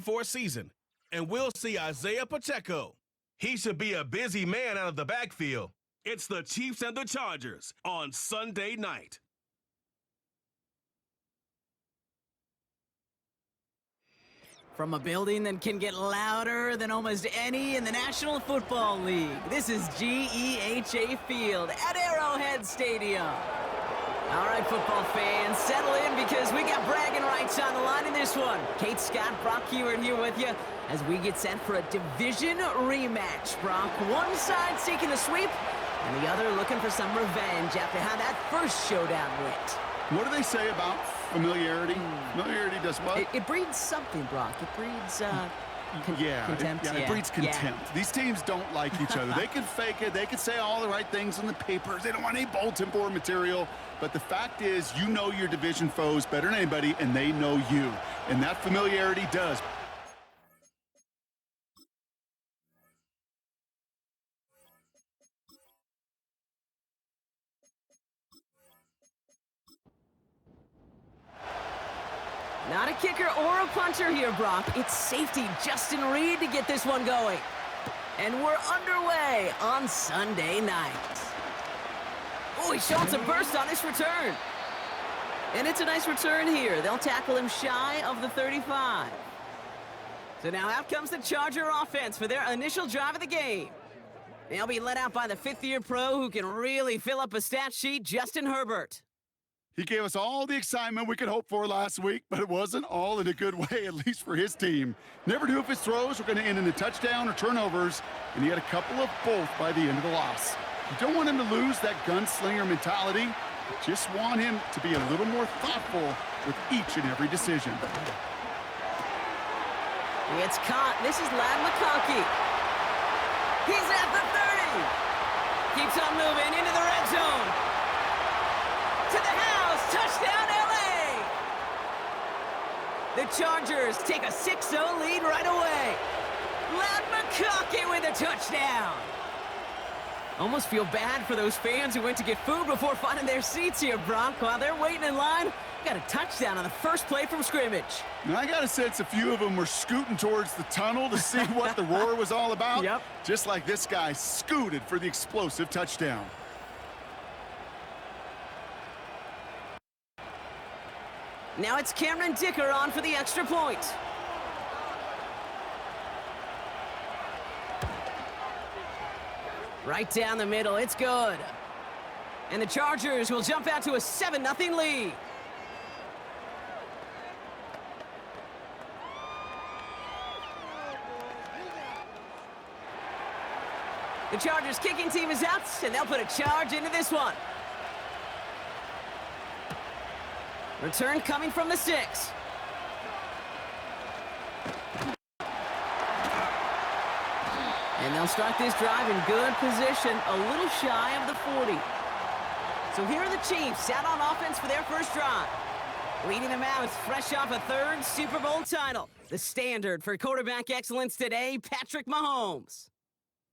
for a season, and we'll see Isaiah Pacheco. He should be a busy man out of the backfield. It's the Chiefs and the Chargers on Sunday night. From a building that can get louder than almost any in the National Football League, this is GEHA Field at Arrowhead Stadium. All right, football fans, settle in because we got bragging rights on the line in this one. Kate Scott, Brock Heward here with you as we get set for a division rematch. Brock, one side seeking the sweep and the other looking for some revenge after how that first showdown went. What do they say about familiarity? Familiarity does what? It breeds something, Brock. It breeds contempt. It breeds contempt. Yeah. These teams don't like each other. They can fake it. They can say all the right things in the papers. They don't want any bulletin board material. But the fact is, you know your division foes better than anybody, and they know you. And that familiarity does. Not a kicker or a punter here, Brock. It's safety Justin Reed to get this one going. And we're underway on Sunday night. Oh, he shows a burst on this return. And it's a nice return here. They'll tackle him shy of the 35. So now out comes the Charger offense for their initial drive of the game. They'll be led out by the fifth-year pro who can really fill up a stat sheet, Justin Herbert. He gave us all the excitement we could hope for last week, but it wasn't all in a good way, at least for his team. Never knew if his throws were going to end in a touchdown or turnovers, and he had a couple of both by the end of the loss. You don't want him to lose that gunslinger mentality. You just want him to be a little more thoughtful with each and every decision. It's caught. This is Lad McConkey. He's at the 30. Keeps on moving into the red zone. To the house. Touchdown, LA. The Chargers take a 6-0 lead right away. Lad McConkey with a touchdown. Almost feel bad for those fans who went to get food before finding their seats here, Brock. While they're waiting in line, got a touchdown on the first play from scrimmage. And I got a sense a few of them were scooting towards the tunnel to see what the roar was all about. Yep. Just like this guy scooted for the explosive touchdown. Now it's Cameron Dicker on for the extra point. Right down the middle, it's good. And the Chargers will jump out to a 7-0 lead. The Chargers kicking team is out, and they'll put a charge into this one. Return coming from the 6. And they'll start this drive in good position, a little shy of the 40. So here are the Chiefs out on offense for their first drive. Leading them out fresh off a third Super Bowl title. The standard for quarterback excellence today, Patrick Mahomes.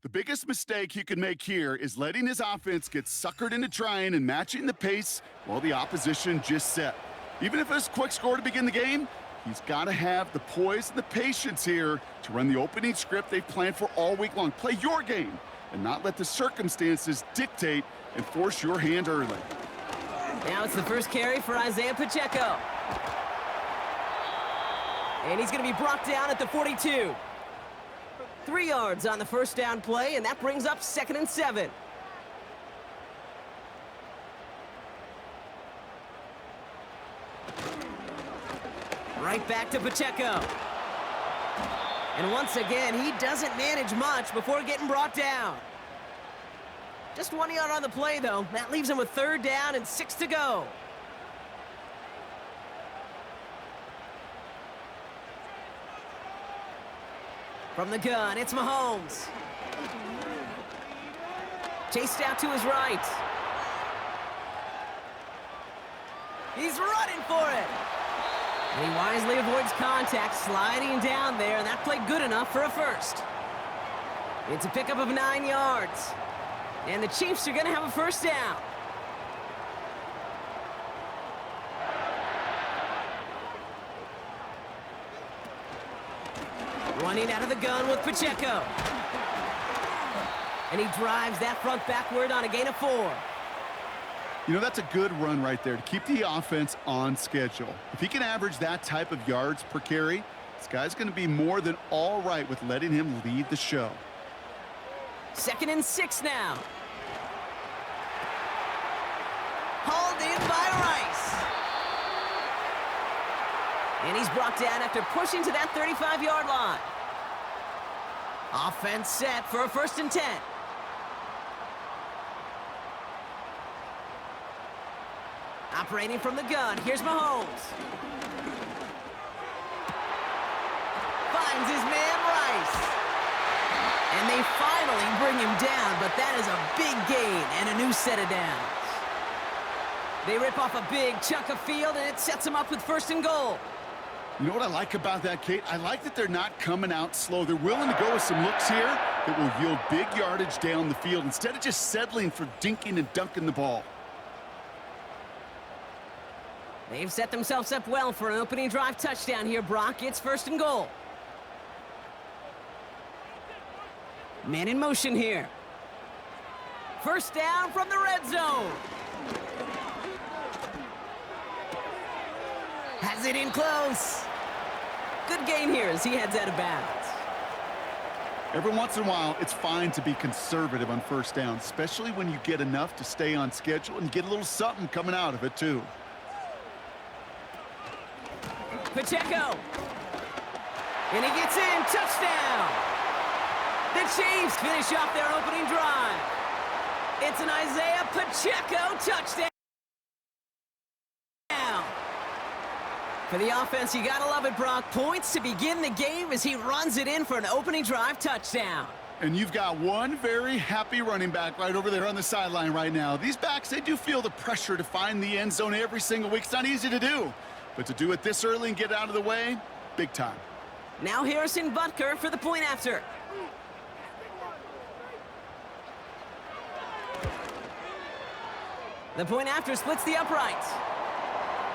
The biggest mistake he could make here is letting his offense get suckered into trying and matching the pace while the opposition just set. Even if it's a quick score to begin the game, he's got to have the poise and the patience here to run the opening script they've planned for all week long. Play your game and not let the circumstances dictate and force your hand early. Now it's the first carry for Isaiah Pacheco. And he's going to be brought down at the 42. 3 yards on the first down play, and that brings up 2nd and 7. Right back to Pacheco. And once again, he doesn't manage much before getting brought down. Just 1 yard on the play, though. That leaves him with 3rd down and 6 to go. From the gun, it's Mahomes. Chased out to his right. He's running for it. And he wisely avoids contact, sliding down there, and that played good enough for a first. It's a pickup of 9 yards. And the Chiefs are going to have a first down. Running out of the gun with Pacheco. And he drives that front backward on a gain of 4. You know, that's a good run right there to keep the offense on schedule. If he can average that type of yards per carry, this guy's going to be more than all right with letting him lead the show. 2nd and 6 now. Hauled in by Rice. And he's brought down after pushing to that 35-yard line. Offense set for a 1st and 10. Operating from the gun, here's Mahomes. Finds his man Rice. And they finally bring him down, but that is a big gain and a new set of downs. They rip off a big chunk of field, and it sets them up with 1st and goal. You know what I like about that, Kate? I like that they're not coming out slow. They're willing to go with some looks here that will yield big yardage down the field instead of just settling for dinking and dunking the ball. They've set themselves up well for an opening drive touchdown here, Brock. It's 1st and goal. Man in motion here. 1st down from the red zone. Has it in close. Good gain here as he heads out of bounds. Every once in a while, it's fine to be conservative on 1st down, especially when you get enough to stay on schedule and get a little something coming out of it, too. Pacheco. And he gets in. Touchdown. The Chiefs finish off their opening drive. It's an Isaiah Pacheco touchdown. For the offense, you gotta love it, Brock. Points to begin the game as he runs it in for an opening drive touchdown. And you've got one very happy running back right over there on the sideline right now. These backs, they do feel the pressure to find the end zone every single week. It's not easy to do, but to do it this early and get out of the way, big time. Now Harrison Butker for the point after. The point after splits the uprights.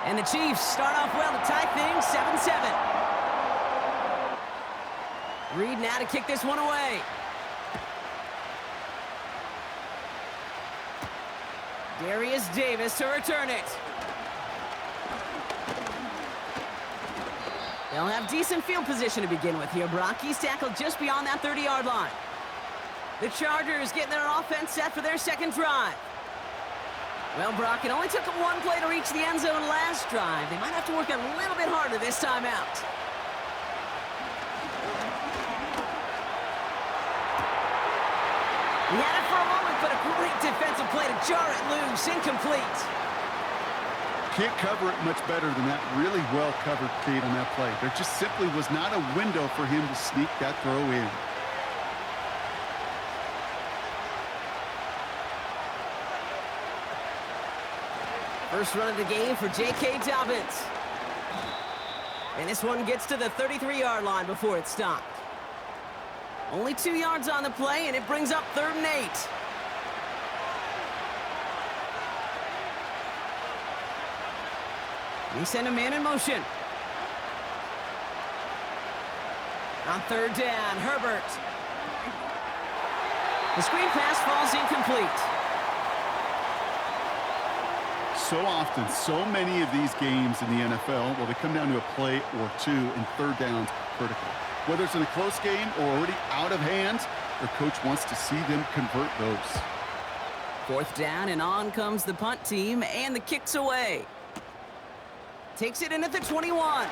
And the Chiefs start off well to tie things 7-7. Reed now to kick this one away. Darius Davis to return it. They'll have decent field position to begin with here, Brock. He's tackled just beyond that 30-yard line. The Chargers getting their offense set for their 2nd drive. Well, Brock, it only took them 1 play to reach the end zone last drive. They might have to work a little bit harder this time out. He had it for a moment, but a great defensive play to jar it loose. Incomplete. Can't cover it much better than that. Really well covered, Kate, on that play. There just simply was not a window for him to sneak that throw in. First run of the game for J.K. Dobbins. And this one gets to the 33-yard line before it's stopped. Only 2 yards on the play, and it brings up 3rd and 8. They send a man in motion. On 3rd down, Herbert. The screen pass falls incomplete. So often, so many of these games in the NFL, well, they come down to a play or two, and 3rd downs critical. Whether it's in a close game or already out of hand, their coach wants to see them convert those. 4th down, and on comes the punt team, and the kick's away. Takes it in at the 21.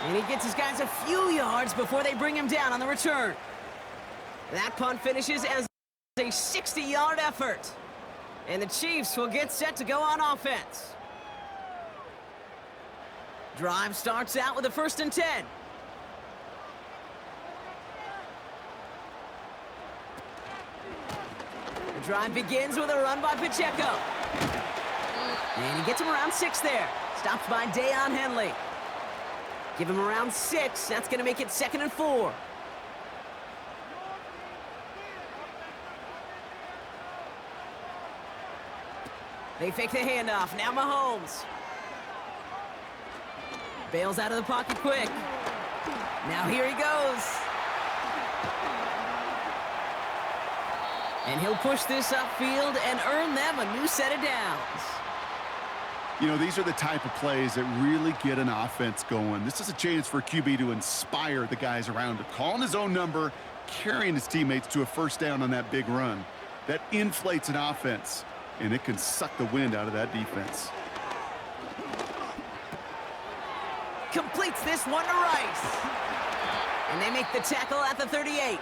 And he gets his guys a few yards before they bring him down on the return. That punt finishes as a 60-yard effort. And the Chiefs will get set to go on offense. Drive starts out with a 1st and 10. The drive begins with a run by Pacheco. And he gets him around 6 there. Stopped by Deion Henley. Give him around 6. That's going to make it 2nd and 4. They fake the handoff. Now Mahomes. Bails out of the pocket quick. Now here he goes. And he'll push this upfield and earn them a new set of downs. You know, these are the type of plays that really get an offense going. This is a chance for QB to inspire the guys around him, calling his own number, carrying his teammates to a first down on that big run. That inflates an offense, and it can suck the wind out of that defense. Completes this one to Rice. And they make the tackle at the 38.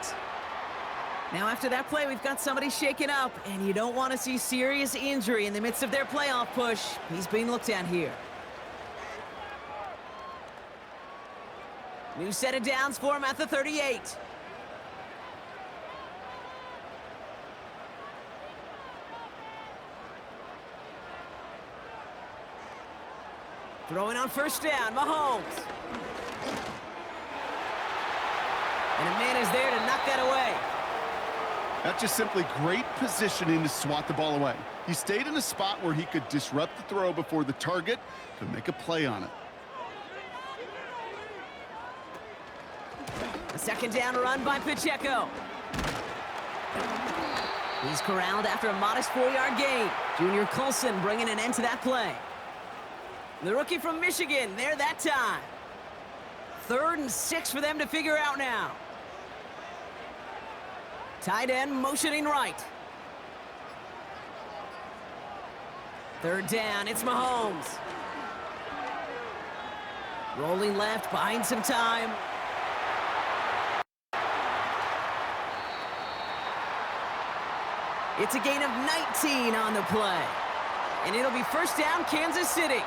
Now after that play, we've got somebody shaken up, and you don't want to see serious injury in the midst of their playoff push. He's being looked at here. New set of downs for him at the 38. Throwing on first down, Mahomes. And a man is there to knock that away. That's just simply great positioning to swat the ball away. He stayed in a spot where he could disrupt the throw before the target could make a play on it. A second down run by Pacheco. He's corralled after a modest 4-yard gain. Junior Colson bringing an end to that play. The rookie from Michigan, there that time. 3rd and 6 for them to figure out now. Tight end motioning right. 3rd down, it's Mahomes. Rolling left, buying some time. It's a gain of 19 on the play. And it'll be first down, Kansas City.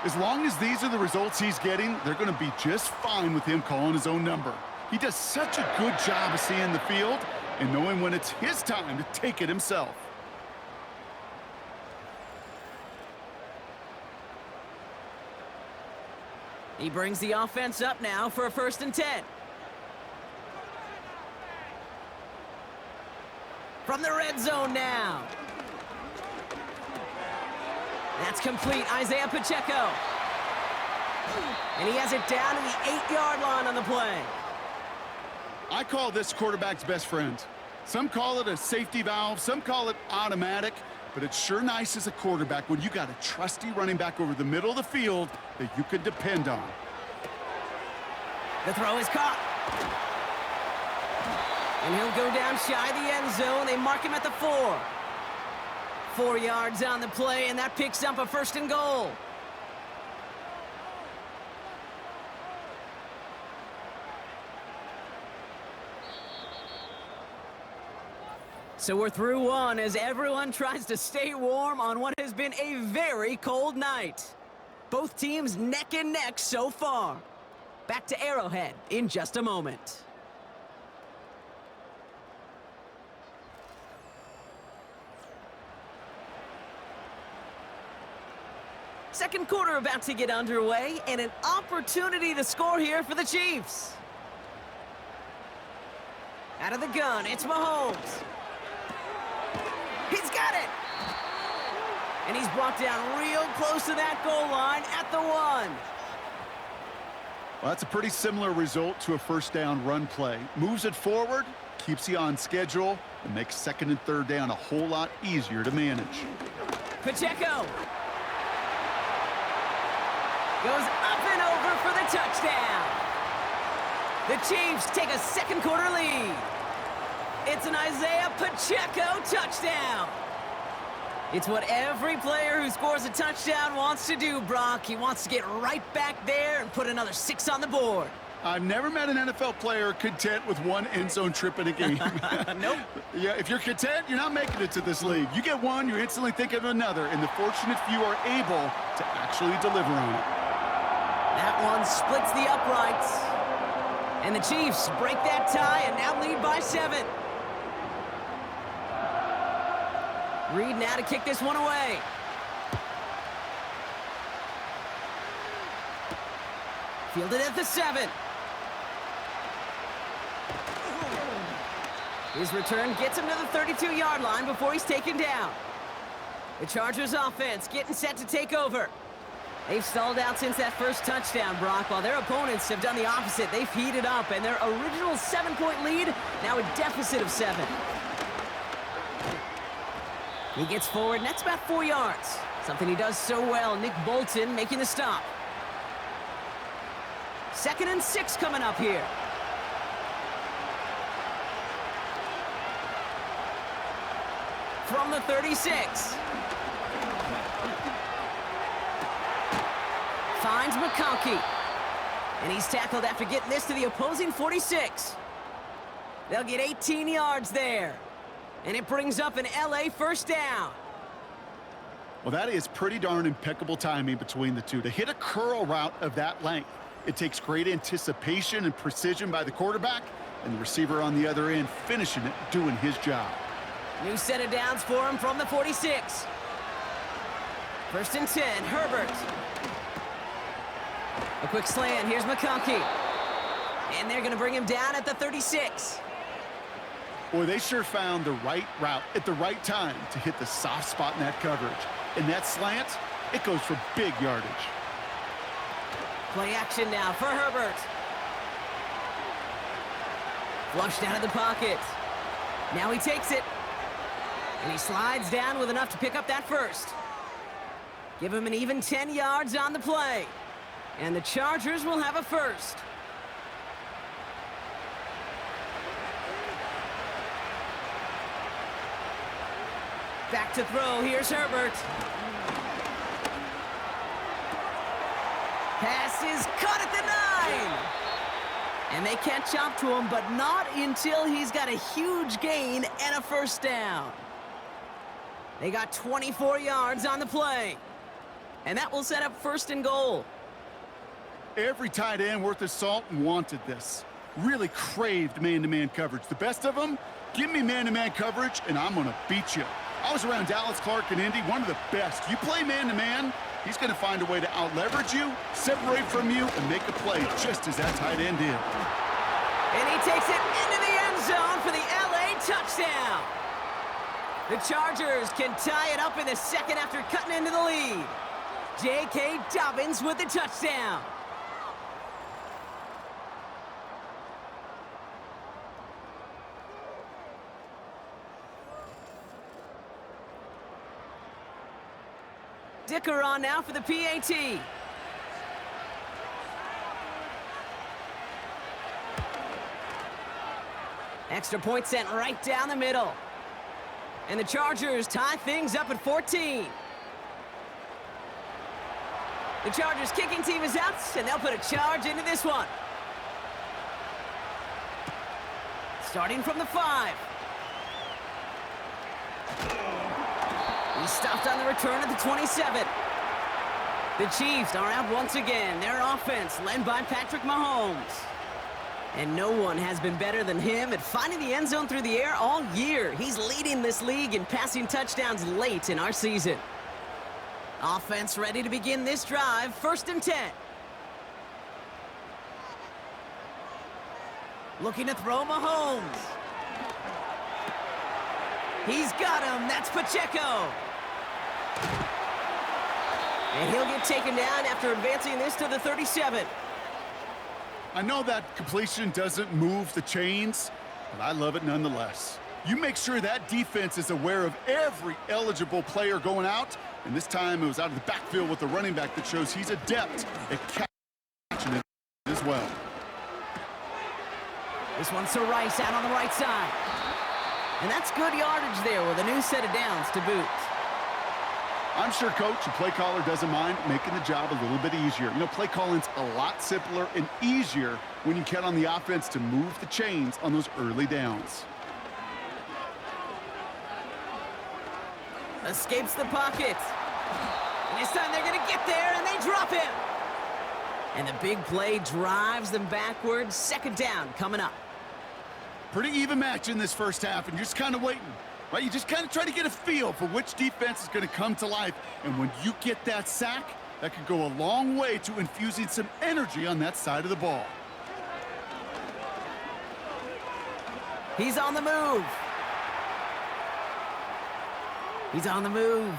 As long as these are the results he's getting, they're going to be just fine with him calling his own number. He does such a good job of seeing the field and knowing when it's his time to take it himself. He brings the offense up now for a 1st and 10. From the red zone now. That's complete, Isaiah Pacheco. And he has it down to the 8-yard line on the play. I call this quarterback's best friend. Some call it a safety valve, some call it automatic, but it's sure nice as a quarterback when you got a trusty running back over the middle of the field that you can depend on. The throw is caught. And he'll go down shy of the end zone. They mark him at the 4. 4 yards on the play, and that picks up a 1st and goal. So we're through one as everyone tries to stay warm on what has been a very cold night. Both teams neck and neck so far. Back to Arrowhead in just a moment. Second quarter about to get underway, and an opportunity to score here for the Chiefs. Out of the gun, it's Mahomes. He's got it! And he's brought down real close to that goal line at the 1. Well, that's a pretty similar result to a first down run play. Moves it forward, keeps you on schedule, and makes 2nd and 3rd down a whole lot easier to manage. Pacheco goes up and over for the touchdown. The Chiefs take a second quarter lead. It's an Isaiah Pacheco touchdown. It's what every player who scores a touchdown wants to do, Brock. He wants to get right back there and put another 6 on the board. I've never met an NFL player content with one end zone trip in a game. Nope. Yeah, if you're content, you're not making it to this league. You get one, you're instantly thinking of another, and the fortunate few are able to actually deliver on it. That one splits the uprights. And the Chiefs break that tie and now lead by 7. Reed now to kick this one away. Fielded at the 7. His return gets him to the 32-yard line before he's taken down. The Chargers offense getting set to take over. They've stalled out since that first touchdown, Brock, while their opponents have done the opposite. They've heated up, and their original 7-point lead, now a deficit of 7. He gets forward, and that's about 4 yards. Something he does so well. Nick Bolton making the stop. 2nd and 6 coming up here. From the 36. Finds McConkey. And he's tackled after getting this to the opposing 46. They'll get 18 yards there. And it brings up an LA first down. Well, that is pretty darn impeccable timing between the two. To hit a curl route of that length, it takes great anticipation and precision by the quarterback, and the receiver on the other end finishing it, doing his job. New set of downs for him from the 46. 1st and 10, Herbert. A quick slant, here's McConkey. And they're gonna bring him down at the 36. Boy, they sure found the right route at the right time to hit the soft spot in that coverage. And that slant, it goes for big yardage. Play action now for Herbert. Flushed out of the pocket. Now he takes it. And he slides down with enough to pick up that first. Give him an even 10 yards on the play. And the Chargers will have a first. Back to throw, here's Herbert. Pass is caught at the 9. And they catch up to him, but not until he's got a huge gain and a first down. They got 24 yards on the play. And that will set up 1st and goal. Every tight end worth his salt wanted this. Really craved man-to-man coverage. The best of them, give me man-to-man coverage, and I'm going to beat you. I was around Dallas Clark and Indy, one of the best. You play man-to-man, he's going to find a way to out-leverage you, separate from you, and make a play just as that tight end did. And he takes it into the end zone for the LA touchdown. The Chargers can tie it up in the 2nd after cutting into the lead. J.K. Dobbins with the touchdown. Dicker on now for the PAT. Extra point sent right down the middle. And the Chargers tie things up at 14. The Chargers kicking team is out, and they'll put a charge into this one. Starting from the 5. He stopped on the return at the 27. The Chiefs are out once again. Their offense led by Patrick Mahomes. And no one has been better than him at finding the end zone through the air all year. He's leading this league in passing touchdowns late in our season. Offense ready to begin this drive. 1st and 10. Looking to throw Mahomes. He's got him. That's Pacheco. And he'll get taken down after advancing this to the 37. I know that completion doesn't move the chains, but I love it nonetheless. You make sure that defense is aware of every eligible player going out, and this time it was out of the backfield with the running back that shows he's adept at catching it as well. This one's to Rice out on the right side. And that's good yardage there with a new set of downs to boot. I'm sure coach and play caller doesn't mind making the job a little bit easier. You know, play calling's a lot simpler and easier when you count on the offense to move the chains on those early downs. Escapes the pocket. And this time they're going to get there, and they drop him. And the big play drives them backwards. 2nd down coming up. Pretty even match in this first half, and you're just kind of waiting. Right, you just kind of try to get a feel for which defense is going to come to life. And when you get that sack, that could go a long way to infusing some energy on that side of the ball. He's on the move. He's on the move.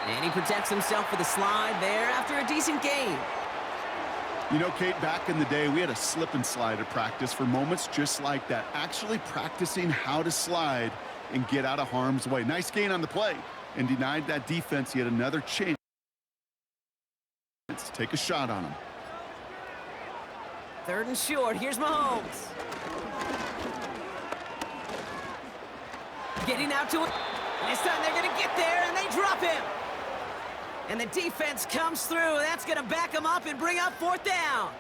And he protects himself with a slide there after a decent gain. You know, Kate, back in the day, we had a slip and slide at practice for moments just like that. Actually practicing how to slide and get out of harm's way. Nice gain on the play and denied that defense yet another chance to take a shot on him. 3rd and short. Here's Mahomes. Getting out to it. This time they're going to get there, and they drop him. And the defense comes through. That's going to back him up and bring up 4th down.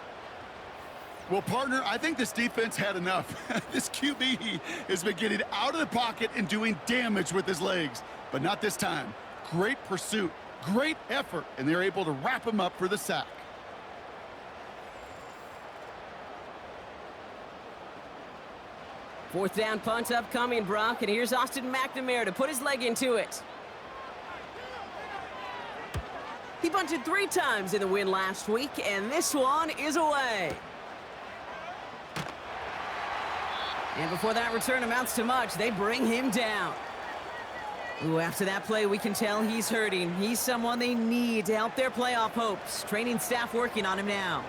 Well, partner, I think this defense had enough. This QB has been getting out of the pocket and doing damage with his legs, but not this time. Great pursuit, great effort, and they're able to wrap him up for the sack. Fourth down punt upcoming, Brock, and here's Austin McNamara to put his leg into it. He bunted 3 times in the win last week, and this one is away. And before that return amounts to much, they bring him down. Ooh, after that play, we can tell he's hurting. He's someone they need to help their playoff hopes. Training staff working on him now.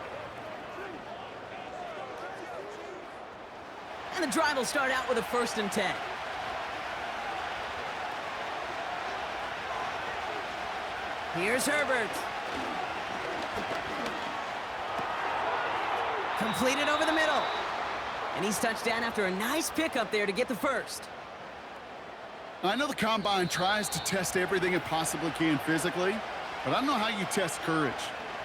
And the drive will start out with a 1st and 10. Here's Herbert. Completed over the middle. And he's touched down after a nice pickup there to get the 1st. I know the Combine tries to test everything it possibly can physically, but I don't know how you test courage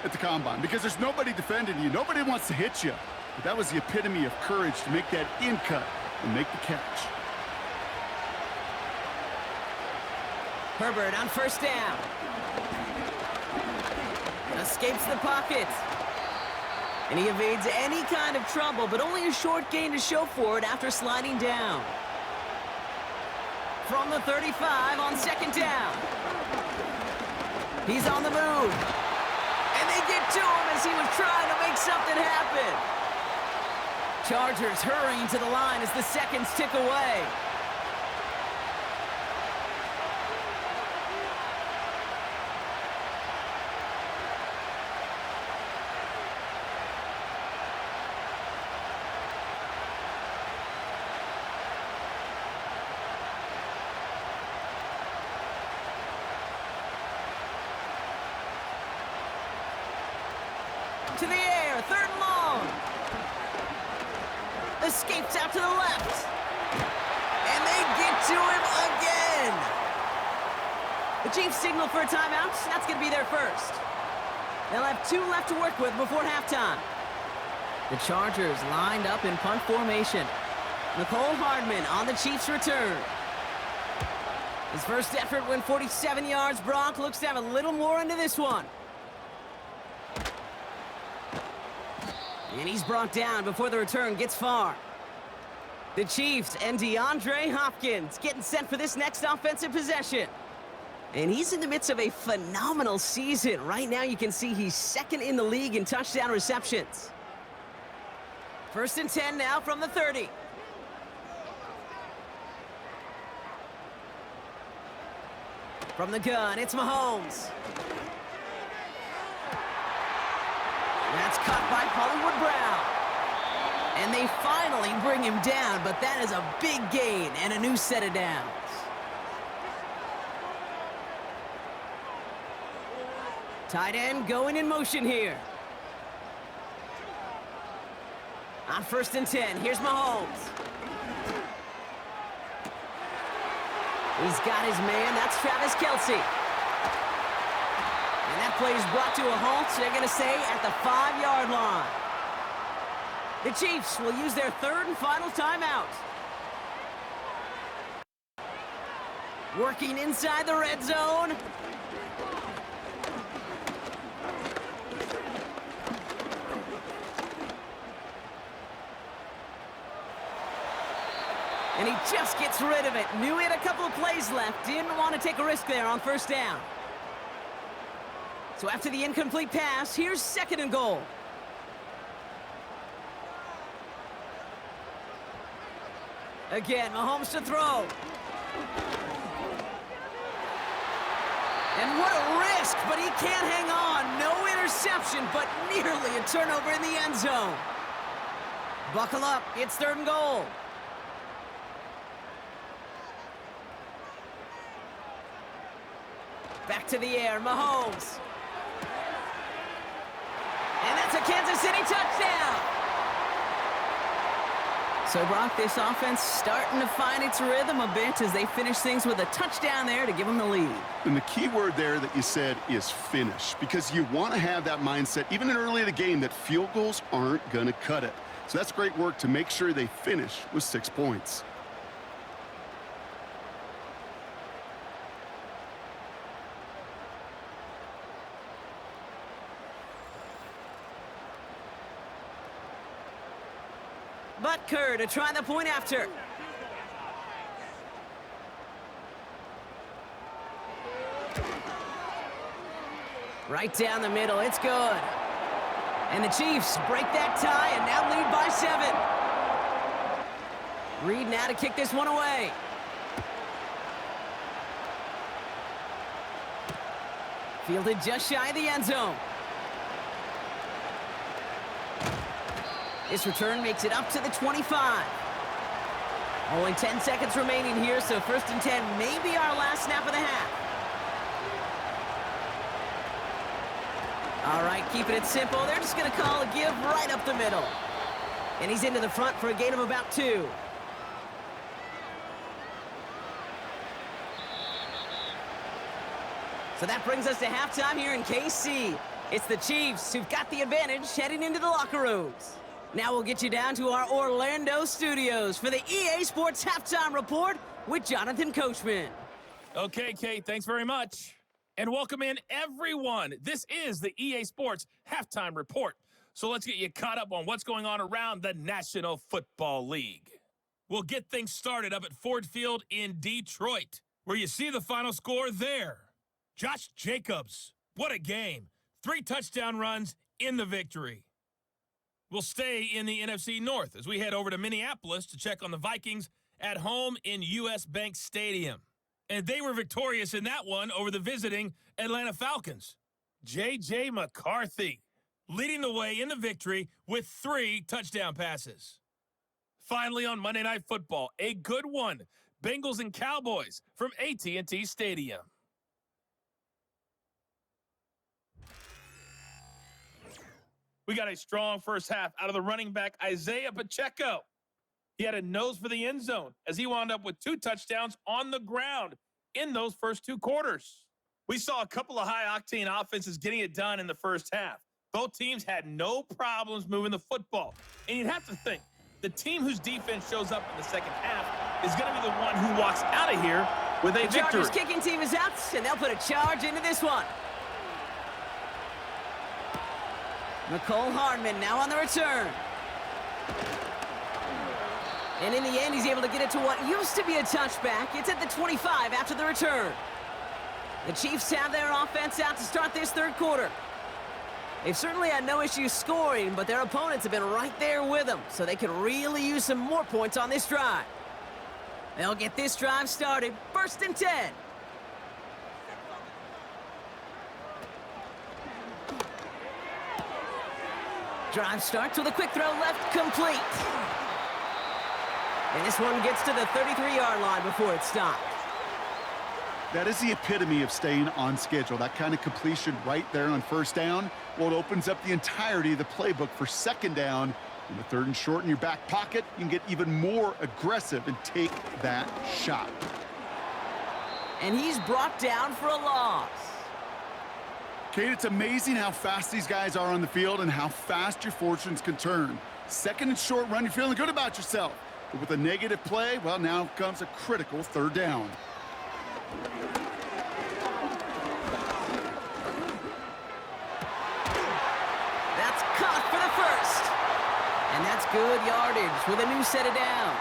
at the Combine because there's nobody defending you. Nobody wants to hit you. But that was the epitome of courage to make that in cut and make the catch. Herbert on 1st down. Escapes the pocket. And he evades any kind of trouble, but only a short gain to show for it after sliding down. From the 35 on 2nd down. He's on the move. And they get to him as he was trying to make something happen. Chargers hurrying to the line as the seconds tick away. To the air, 3rd and long. Escapes out to the left. And they get to him again. The Chiefs signal for a timeout. That's going to be their 1st. They'll have 2 left to work with before halftime. The Chargers lined up in punt formation. Nicole Hardman on the Chiefs' return. His first effort went 47 yards. Brock looks to have a little more into this one. And he's brought down before the return gets far. The Chiefs and DeAndre Hopkins getting set for this next offensive possession. And he's in the midst of a phenomenal season. Right now you can see he's 2nd in the league in touchdown receptions. 1st and 10 now from the 30. From the gun, it's Mahomes. That's caught by Hollywood Brown. And they finally bring him down, but that is a big gain and a new set of downs. Tight end going in motion here. On 1st and 10, here's Mahomes. He's got his man, that's Travis Kelce. And that play is brought to a halt, they're going to say, at the 5-yard line. The Chiefs will use their 3rd and final timeout. Working inside the red zone. And he just gets rid of it. Knew he had a couple of plays left. Didn't want to take a risk there on 1st down. So after the incomplete pass, here's 2nd and goal. Again, Mahomes to throw. And And what a risk, but he can't hang on. No interception, but nearly a turnover in the end zone. Buckle up, it's 3rd and goal. Back to the air, Mahomes. And that's a Kansas City touchdown. So, Brock, this offense starting to find its rhythm a bit as they finish things with a touchdown there to give them the lead. And the key word there that you said is finish, because you want to have that mindset, even early in the game, that field goals aren't going to cut it. So that's great work to make sure they finish with 6 points. Butker to try the point after. Right down the middle, it's good. And the Chiefs break that tie and now lead by 7. Reed now to kick this one away. Fielded just shy of the end zone. This return makes it up to the 25. Only 10 seconds remaining here, so 1st and 10 may be our last snap of the half. All right, keeping it simple. They're just going to call a give right up the middle. And he's into the front for a gain of about 2. So that brings us to halftime here in KC. It's the Chiefs who've got the advantage heading into the locker rooms. Now we'll get you down to our Orlando studios for the EA Sports Halftime Report with Jonathan Coachman. Okay, Kate, thanks very much. And welcome in, everyone. This is the EA Sports Halftime Report. So let's get you caught up on what's going on around the National Football League. We'll get things started up at Ford Field in Detroit, where you see the final score there. Josh Jacobs, what a game. 3 touchdown runs in the victory. We'll stay in the NFC North as we head over to Minneapolis to check on the Vikings at home in U.S. Bank Stadium. And they were victorious in that one over the visiting Atlanta Falcons. J.J. McCarthy leading the way in the victory with 3 touchdown passes. Finally on Monday Night Football, a good one. Bengals and Cowboys from AT&T Stadium. We got a strong first half out of the running back, Isaiah Pacheco. He had a nose for the end zone as he wound up with 2 touchdowns on the ground in those first 2 quarters. We saw a couple of high-octane offenses getting it done in the first half. Both teams had no problems moving the football. And you'd have to think, the team whose defense shows up in the second half is going to be the one who walks out of here with a victory. The Chargers kicking team is out, and they'll put a charge into this one. McCole Hardman now on the return. And in the end, he's able to get it to what used to be a touchback. It's at the 25 after the return. The Chiefs have their offense out to start this 3rd quarter. They've certainly had no issues scoring, but their opponents have been right there with them, so they could really use some more points on this drive. They'll get this drive started. 1st and 10. Drive starts with a quick throw left, complete. And this one gets to the 33-yard line before it stopped. That is the epitome of staying on schedule. That kind of completion right there on 1st down. Well, it opens up the entirety of the playbook for 2nd down. In the 3rd and short in your back pocket, you can get even more aggressive and take that shot. And he's brought down for a loss. Kate, it's amazing how fast these guys are on the field and how fast your fortunes can turn. 2nd and short run, you're feeling good about yourself. But with a negative play, well, now comes a critical 3rd down. That's caught for the 1st. And that's good yardage with a new set of downs.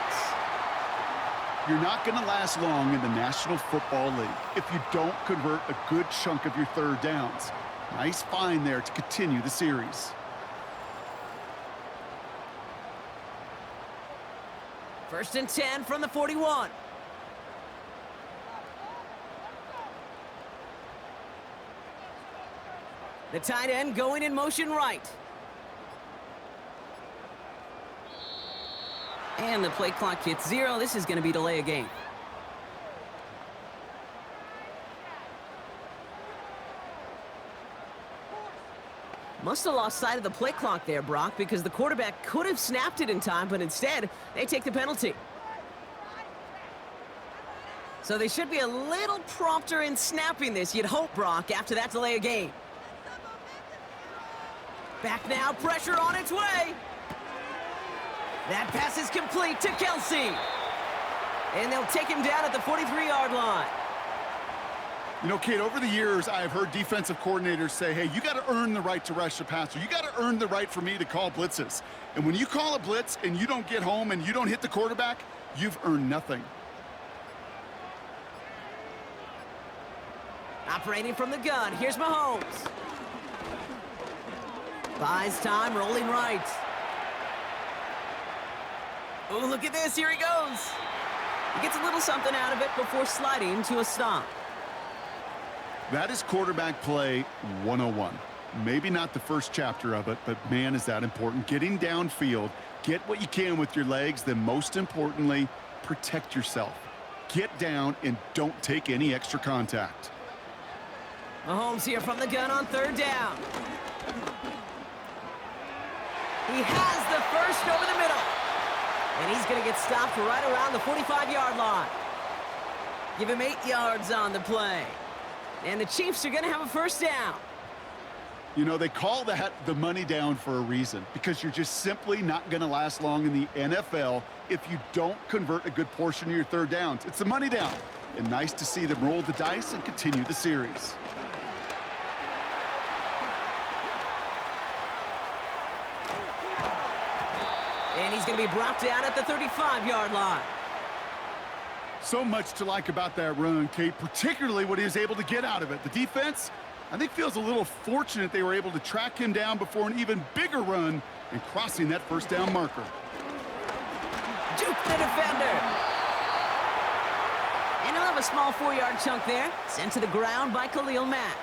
You're not going to last long in the National Football League if you don't convert a good chunk of your 3rd downs. Nice find there to continue the series. 1st and 10 from the 41. The tight end going in motion right. And the play clock hits 0. This is going to be delay a game. Must have lost sight of the play clock there, Brock, because the quarterback could have snapped it in time, but instead, they take the penalty. So they should be a little prompter in snapping this, you'd hope, Brock, after that delay a game. Back now, pressure on its way. That pass is complete to Kelsey. And they'll take him down at the 43-yard line. You know, Kate, over the years, I've heard defensive coordinators say, hey, you got to earn the right to rush the passer. You got to earn the right for me to call blitzes. And when you call a blitz and you don't get home and you don't hit the quarterback, you've earned nothing. Operating from the gun, here's Mahomes. Buys time, rolling right. Oh, look at this, here he goes. He gets a little something out of it before sliding to a stop. That is quarterback play 101. Maybe not the first chapter of it, but man, is that important. Getting downfield, get what you can with your legs, then most importantly, protect yourself. Get down and don't take any extra contact. Mahomes here from the gun on 3rd down. He has the first over the middle. And he's going to get stopped right around the 45-yard line. Give him 8 yards on the play. And the Chiefs are going to have a first down. You know, they call that the money down for a reason, because you're just simply not going to last long in the NFL if you don't convert a good portion of your 3rd downs. It's the money down. And nice to see them roll the dice and continue the series. And he's going to be brought down at the 35-yard line. So much to like about that run, Kate, particularly what he was able to get out of it. The defense, I think, feels a little fortunate they were able to track him down before an even bigger run and crossing that first down marker. Juke the defender. And he'll have a small 4-yard chunk there, sent to the ground by Khalil Mack.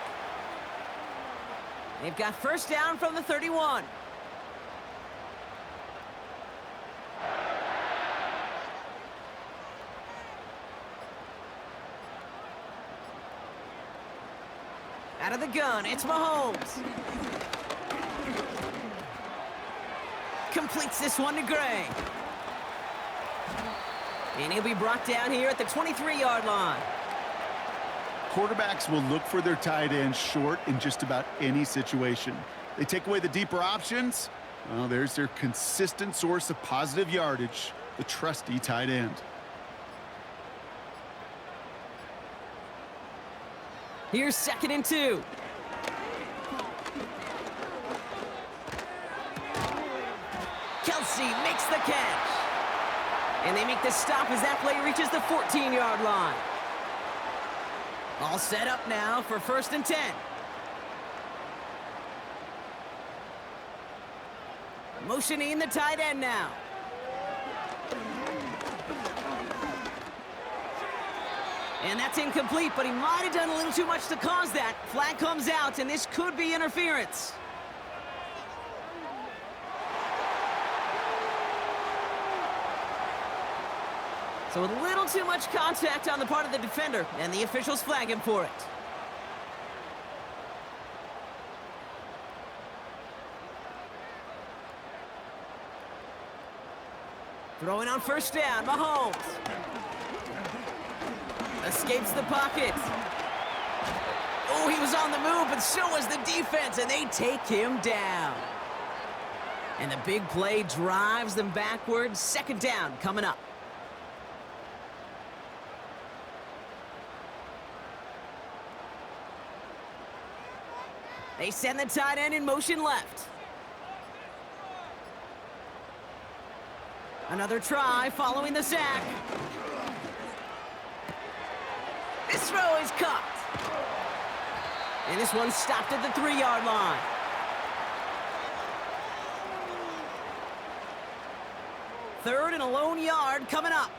They've got first down from the 31. Out of the gun, it's Mahomes. Completes this one to Gray. And he'll be brought down here at the 23-yard line. Quarterbacks will look for their tight end short in just about any situation. They take away the deeper options. Well, there's their consistent source of positive yardage, the trusty tight end. Here's 2nd and 2. Kelsey makes the catch. And they make the stop as that play reaches the 14-yard line. All set up now for 1st and 10. Motioning the tight end now. And that's incomplete, but he might have done a little too much to cause that. Flag comes out, and this could be interference. So a little too much contact on the part of the defender, and the officials flag him for it. Throwing on 1st down, Mahomes. Escapes the pocket. Oh, he was on the move, but so was the defense, and they take him down. And the big play drives them backwards. 2nd down coming up. They send the tight end in motion left. Another try following the sack. This throw is caught. And this one stopped at the 3-yard line. Third and a lone yard coming up.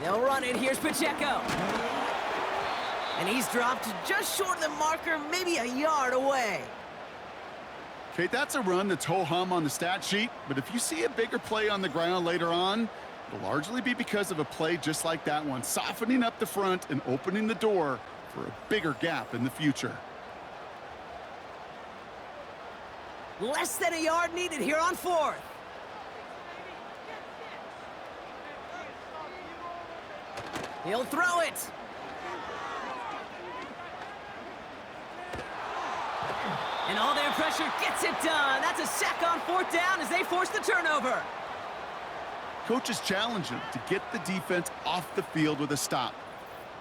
They'll run it. Here's Pacheco. And he's dropped just short of the marker, maybe a yard away. Okay, that's a run that's ho-hum on the stat sheet, but if you see a bigger play on the ground later on, it'll largely be because of a play just like that one, softening up the front and opening the door for a bigger gap in the future. Less than a yard needed here on 4th. He'll throw it. And all their pressure gets it done. That's a sack on 4th down as they force the turnover. Coaches challenged him to get the defense off the field with a stop.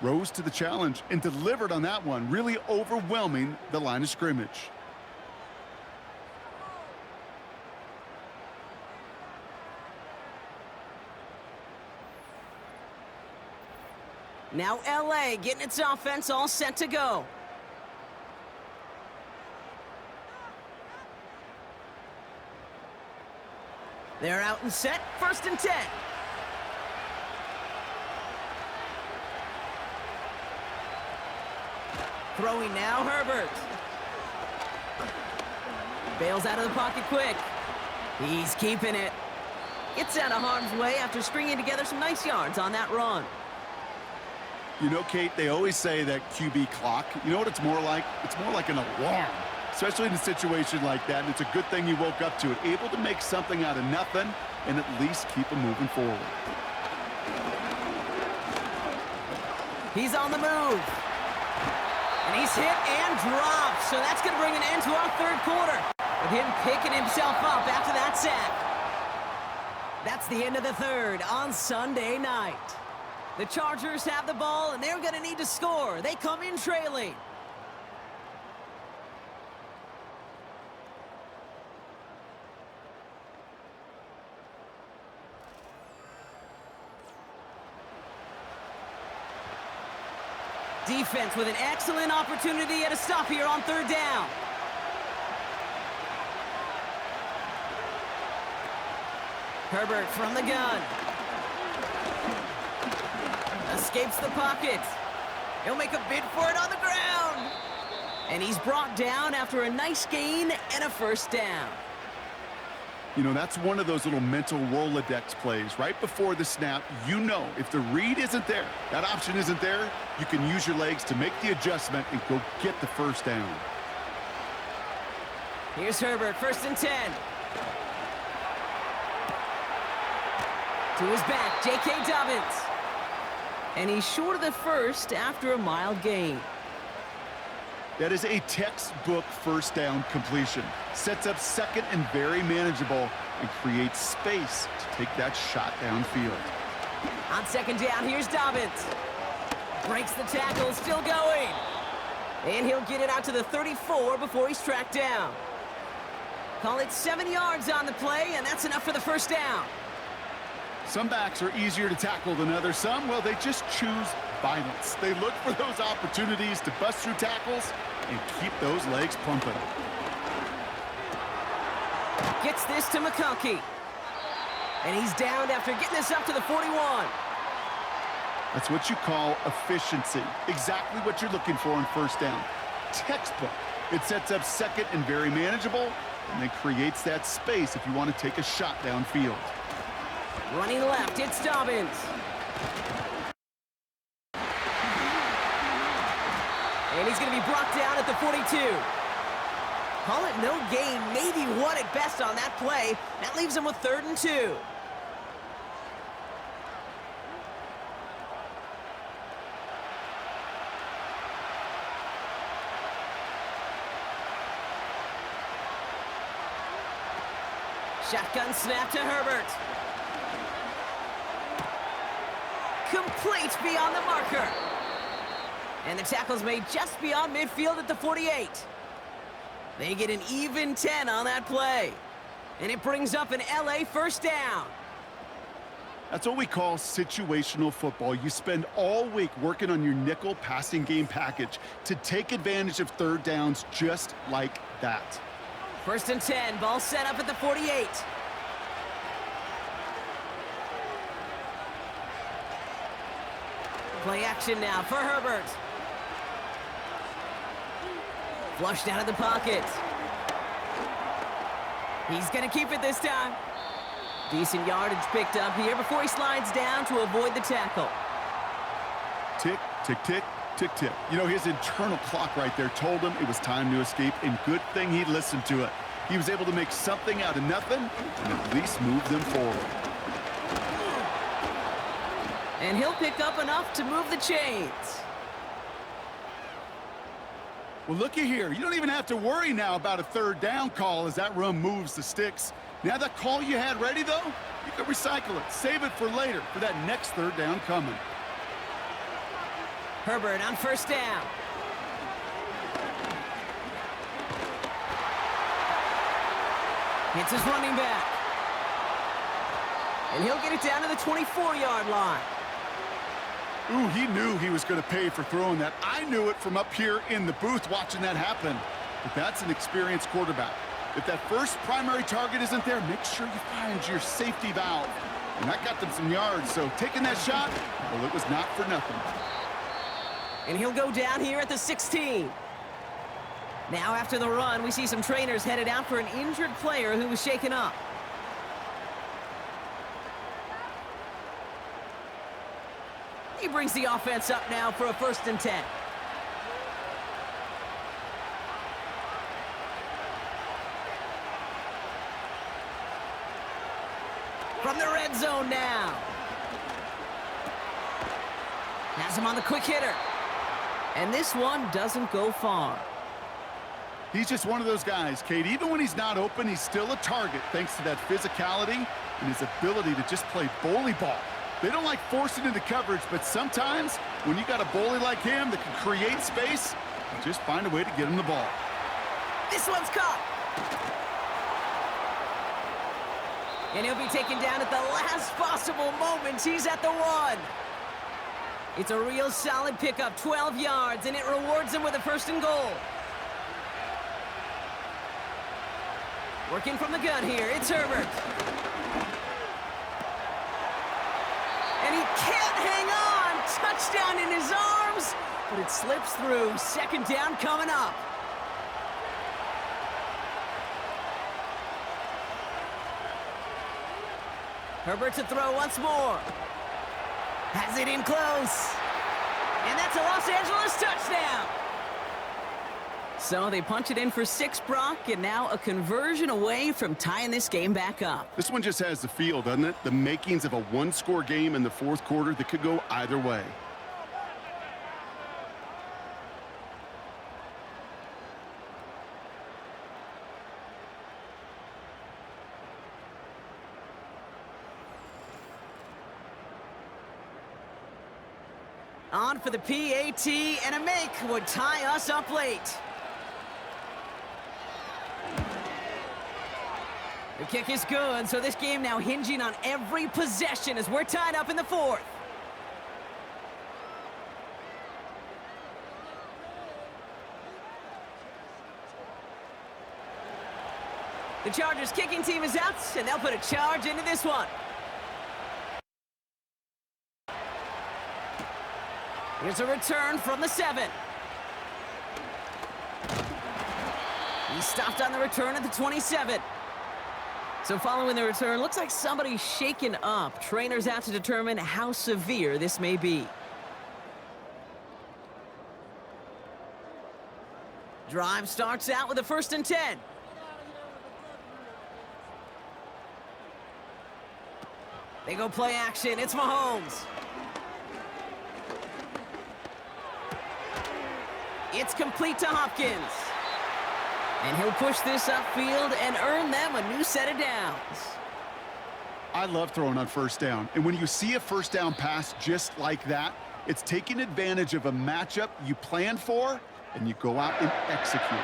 Rose to the challenge and delivered on that one, really overwhelming the line of scrimmage. Now LA getting its offense all set to go. They're out and set, 1st and 10. Throwing now, Herbert. Bails out of the pocket quick. He's keeping it. Gets out of harm's way after stringing together some nice yards on that run. You know, Kate, they always say that QB clock, you know what it's more like? It's more like an alarm, especially in a situation like that, and it's a good thing you woke up to it, able to make something out of nothing and at least keep them moving forward. He's on the move. And he's hit and dropped, so that's going to bring an end to our 3rd quarter, with him picking himself up after that sack. That's the end of the 3rd on Sunday night. The Chargers have the ball, and they're going to need to score. They come in trailing. Defense with an excellent opportunity at a stop here on 3rd down. Herbert from the gun. Escapes the pocket. He'll make a bid for it on the ground. And he's brought down after a nice gain and a 1st down. You know, that's one of those little mental Rolodex plays. Right before the snap, you know if the read isn't there, that option isn't there, you can use your legs to make the adjustment and go get the 1st down. Here's Herbert, 1st and 10. To his back, J.K. Dobbins. And he's short of the 1st after a mild gain. That is a textbook 1st down completion. Sets up 2nd and very manageable and creates space to take that shot downfield. On 2nd down, here's Dobbins. Breaks the tackle, still going. And he'll get it out to the 34 before he's tracked down. Call it 7 yards on the play, and that's enough for the 1st down. Some backs are easier to tackle than others. Some, well, they just choose violence. They look for those opportunities to bust through tackles and keep those legs pumping. Gets this to McConkey. And he's downed after getting this up to the 41. That's what you call efficiency. Exactly what you're looking for in 1st down. Textbook. It sets up 2nd and very manageable, and then creates that space if you want to take a shot downfield. Running left, it's Dobbins. And he's going to be brought down at the 42. Call it no gain, maybe 1 at best on that play. That leaves him with 3rd and 2. Shotgun snap to Herbert. Complete beyond the marker. And the tackle's made just beyond midfield at the 48. They get an even 10 on that play. And it brings up an LA 1st down. That's what we call situational football. You spend all week working on your nickel passing game package to take advantage of 3rd downs just like that. 1st and 10, ball set up at the 48. Play action now for Herbert. Flushed out of the pocket. He's going to keep it this time. Decent yardage picked up here before he slides down to avoid the tackle. Tick, tick, tick, tick, tick. You know, his internal clock right there told him it was time to escape, and good thing he listened to it. He was able to make something out of nothing and at least move them forward. And he'll pick up enough to move the chains. Well, looky here. You don't even have to worry now about a third down call as that run moves the sticks. Now that call you had ready, though, you can recycle it. Save it for later for that next third down coming. Herbert on first down. Hits his running back. And he'll get it down to the 24-yard line. Ooh, he knew he was going to pay for throwing that. I knew it from up here in the booth watching that happen. But that's an experienced quarterback. If that first primary target isn't there, make sure you find your safety valve. And that got them some yards, so taking that shot, well, it was not for nothing. And he'll go down here at the 16. Now after the run, we see some trainers headed out for an injured player who was shaken up. He brings the offense up now for a 1st and 10. From the red zone now. Has him on the quick hitter. And this one doesn't go far. He's just one of those guys, Kate. Even when he's not open, he's still a target thanks to that physicality and his ability to just play bully ball. They don't like forcing into coverage, but sometimes when you got a bully like him that can create space, you just find a way to get him the ball. This one's caught. And he'll be taken down at the last possible moment. He's at the 1. It's a real solid pickup, 12 yards, and it rewards him with a 1st and goal. Working from the gun here, it's Herbert. And he can't hang on. Touchdown in his arms, but it slips through. 2nd down coming up. Herbert to throw once more. Has it in close. And that's a Los Angeles touchdown. So they punch it in for 6, Brock, and now a conversion away from tying this game back up. This one just has the feel, doesn't it? The makings of a one-score game in the 4th quarter that could go either way. On for the PAT, and a make would tie us up late. The kick is good, so this game now hinging on every possession as we're tied up in the 4th. The Chargers kicking team is out, and they'll put a charge into this one. Here's a return from the 7. He stopped on the return at the 27. So following the return, looks like somebody's shaken up. Trainers out to determine how severe this may be. Drive starts out with a 1st and 10. They go play action. It's Mahomes. It's complete to Hopkins. And he'll push this upfield and earn them a new set of downs. I love throwing on 1st down. And when you see a 1st down pass just like that, it's taking advantage of a matchup you plan for, and you go out and execute.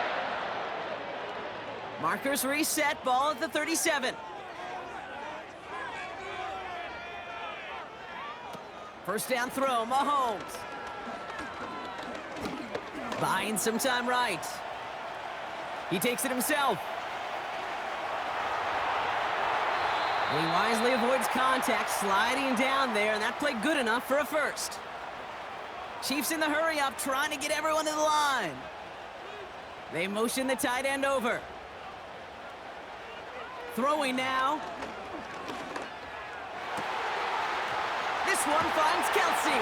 Markers reset, ball at the 37. 1st down throw, Mahomes. Buying some time right. He takes it himself. And he wisely avoids contact, sliding down there, and that played good enough for a 1st. Chiefs in the hurry-up, trying to get everyone to the line. They motion the tight end over. Throwing now. This one finds Kelsey.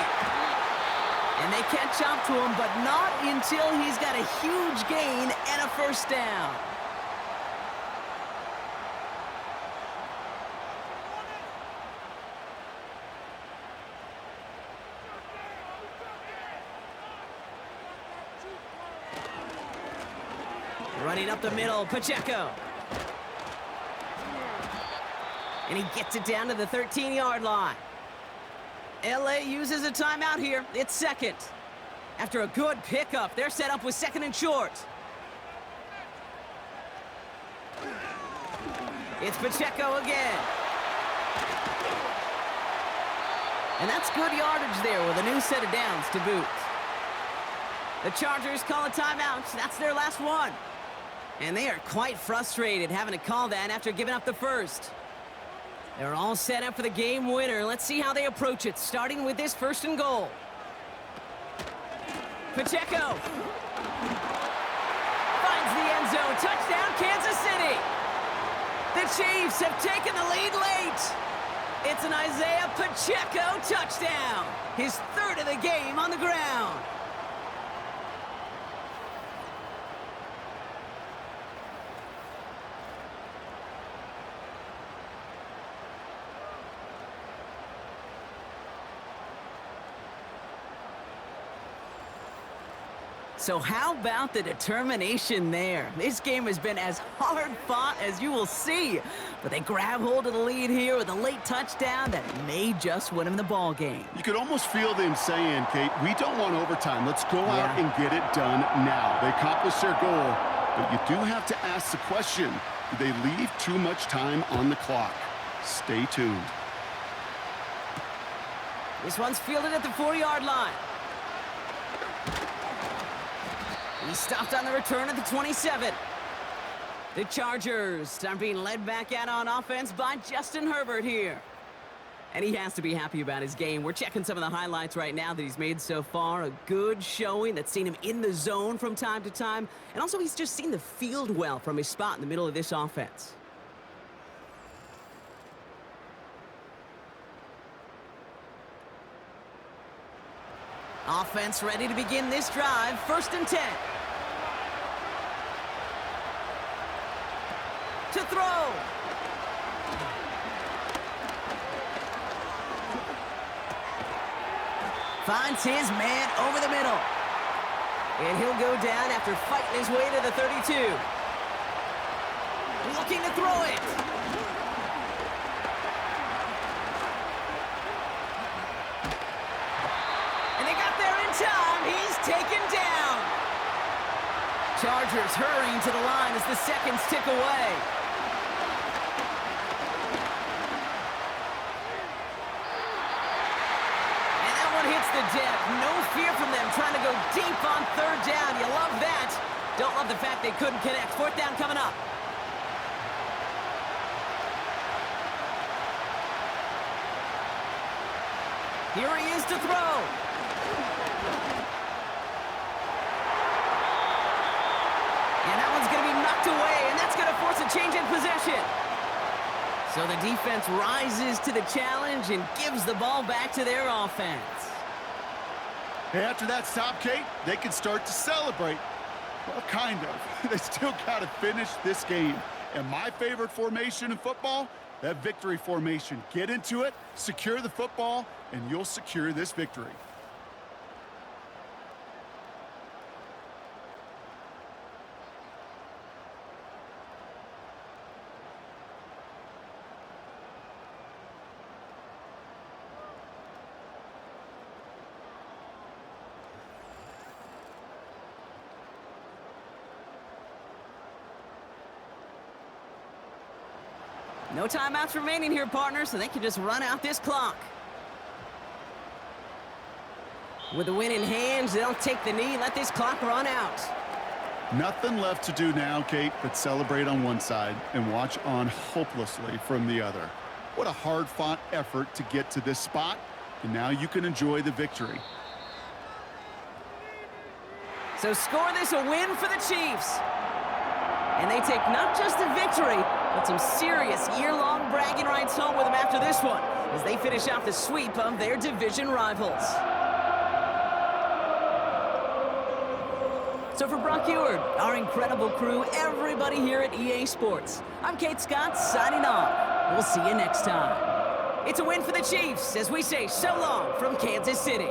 And they catch up to him, but not until he's got a huge gain and a first down. Running up the middle, Pacheco. And he gets it down to the 13-yard line. LA uses a timeout here. It's second. After a good pickup, they're set up with second and short. It's Pacheco again. And that's good yardage there with a new set of downs to boot. The Chargers call a timeout. That's their last one. And they are quite frustrated having to call that after giving up the first. They're all set up for the game winner. Let's see how they approach it, starting with this first and goal. Pacheco finds the end zone. Touchdown, Kansas City. The Chiefs have taken the lead late. It's an Isaiah Pacheco touchdown. His third of the game on the ground. So how about the determination there? This game has been as hard fought as you will see. But they grab hold of the lead here with a late touchdown that may just win them the ball game. You could almost feel them saying, Kate, we don't want overtime. Let's go out and get it done now. They accomplished their goal, but you do have to ask the question, do they leave too much time on the clock? Stay tuned. This one's fielded at the 4-yard line. He stopped on the return at the 27. The Chargers are being led back out on offense by Justin Herbert here. And he has to be happy about his game. We're checking some of the highlights right now that he's made so far. A good showing that's seen him in the zone from time to time. And also he's just seen the field well from his spot in the middle of this offense. Offense ready to begin this drive. 1st and 10. To throw. Finds his man over the middle. And he'll go down after fighting his way to the 32. Looking to throw it. And they got there in time. He's taken down. Chargers hurrying to the line as the seconds tick away. Hits the deck. No fear from them trying to go deep on 3rd down. You love that. Don't love the fact they couldn't connect. 4th down coming up. Here he is to throw. And that one's going to be knocked away, and that's going to force a change in possession. So the defense rises to the challenge and gives the ball back to their offense. Hey, after that stop, Kate, they can start to celebrate. Well, kind of. They still got to finish this game. And my favorite formation in football, that victory formation. Get into it, secure the football, and you'll secure this victory. No timeouts remaining here, partner, so they can just run out this clock. With the win in hands, they'll take the knee and let this clock run out. Nothing left to do now, Kate, but celebrate on one side and watch on hopelessly from the other. What a hard-fought effort to get to this spot, and now you can enjoy the victory. So score this a win for the Chiefs. And they take not just a victory, but some serious year-long bragging rights home with them after this one, as they finish off the sweep of their division rivals. So for Brock Eward, our incredible crew, everybody here at EA Sports, I'm Kate Scott signing off. We'll see you next time. It's a win for the Chiefs as we say so long from Kansas City.